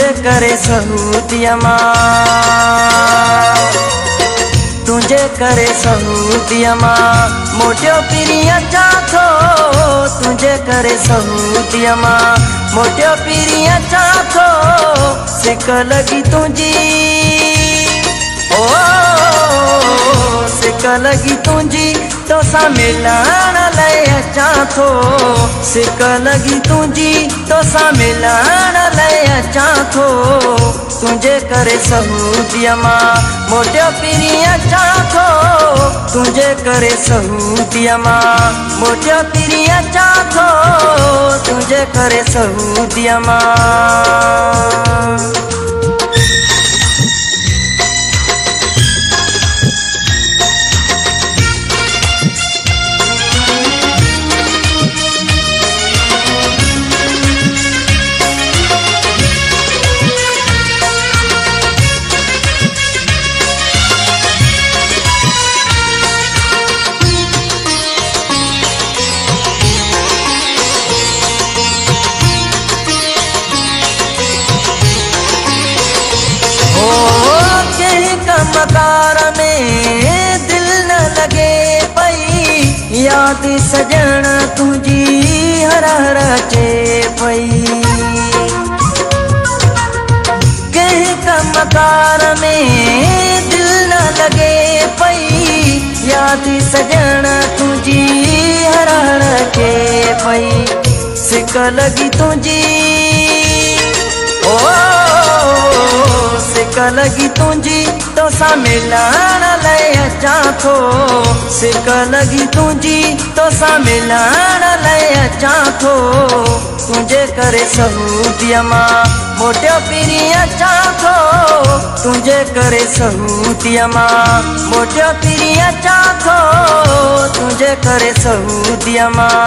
तुझे करे सहूदिया मां, तुझे करे सहूदिया मां, मोटियो पीरिया चाथो तुझे करे सहूदिया मां, मोटियो पीरिया चाथो सिक लगी तुझी ओ सिक लगी तुझी तो सा मिलण लय अचां थो, सिक लगी तुझी तो सा मिलण लय अचां थो, तुझे करे सहूदिया मां, मोटियो पीरिया अचां थो तुझे करे सहूदिया मां, मोटियो पीरिया अचां थो तुझे करे सहूदिया मां। मकार में दिल न लगे पई, याद सजण तुझी हर हर अचे पई, कंहिं कमकार में दिल न लगे पई, याद सजण तुझी हर हर अचे पई, सिक लगी तुझी ओ सिक लगी तुझी तो सा मिलण लय अचां थो, सिक लगी तुझी तो सा मिलण लय अचां थो, तुझे करे सहूदिया मां, मोटियो पीरिया अचां थो तुझे करे सहूदिया मां, मोटियो पीरिया अचां थो तुझे करे सहूदिया मां।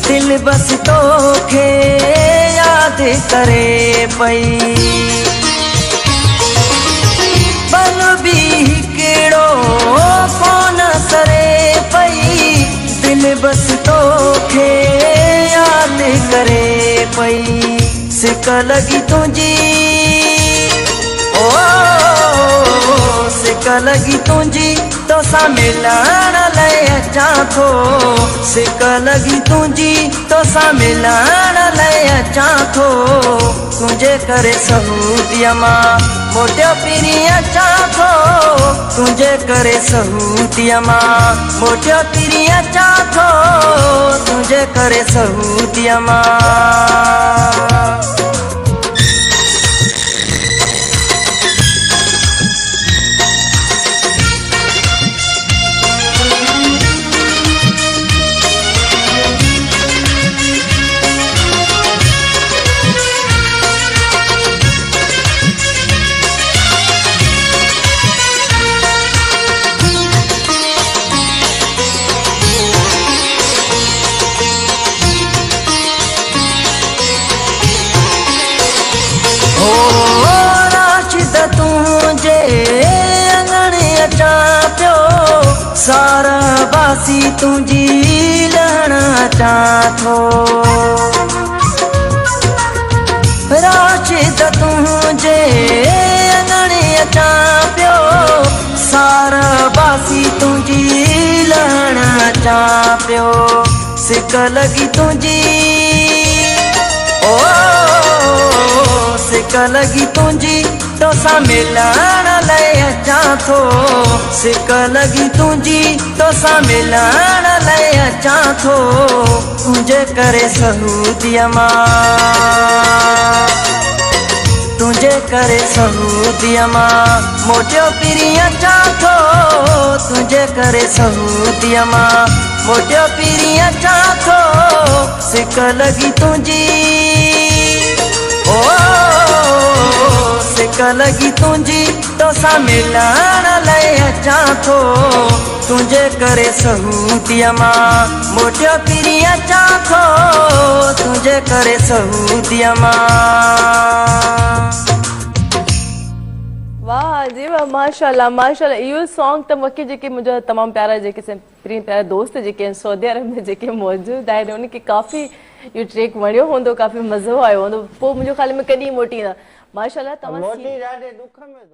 दिल बस तोखे याद करे पई, पल भी केड़ो कोन सरे पई, दिल बस तोखे याद करे पई, सिक लगी तुझी ओ सिक लगी तुझी तो सा मिलण लय अचां थो, सिक लगी तुझी तो सा मिलण लय अचां थो, तुझे करे सहूदिया मां, मोटियो पीरिया अचां थो तुझे करे सहूदिया मां, मोटियो पीरिया अचां थो तुझे करे सहूदिया मां। तुझे अंगणे अचां पियो सारा बासी तुझी लहण अचां थो, राशिद तुझे अंगणे अचां पियो सारा बासी तुझी लहण अचां पियो, सिक लगी तुझी ओ सिक लगी तुझी तो सा मिलण लय अचां थो, सिक लगी तुझी तो सा मिलण लय अचां थो, तुझे करे सहूदिया मां, तुझे करे सऊदीअ मां मोटियो पिरी अचां थो, तुझे करे सऊदीअ मां मोटियो पिरी अचां थो, सिक लगी तुझी ओ सिक लगी तुझी तोसां मिलण लाइ अचां थो, तुझे करे सऊदीअ मां मोटियो पिरी अचां थो, तुझे करे सऊदीअ मां। वाह जी वाह, माशाल्लाह माशाल्लाह। इहो सॉन्ग त मूंखे जेके मुंहिंजा तमामु प्यारा जेके प्रिय प्यारा दोस्त जेके आहिनि सऊदी अरब में जेके मौजूदु आहिनि उनखे काफ़ी इहो ट्रैक वणियो हूंदो, काफ़ी मज़ो आयो हूंदो, पोइ मुंहिंजो ख़्याल में कॾहिं मोटींदा। माशाल्लाह तव्हां मोटी ॾाढे दुख में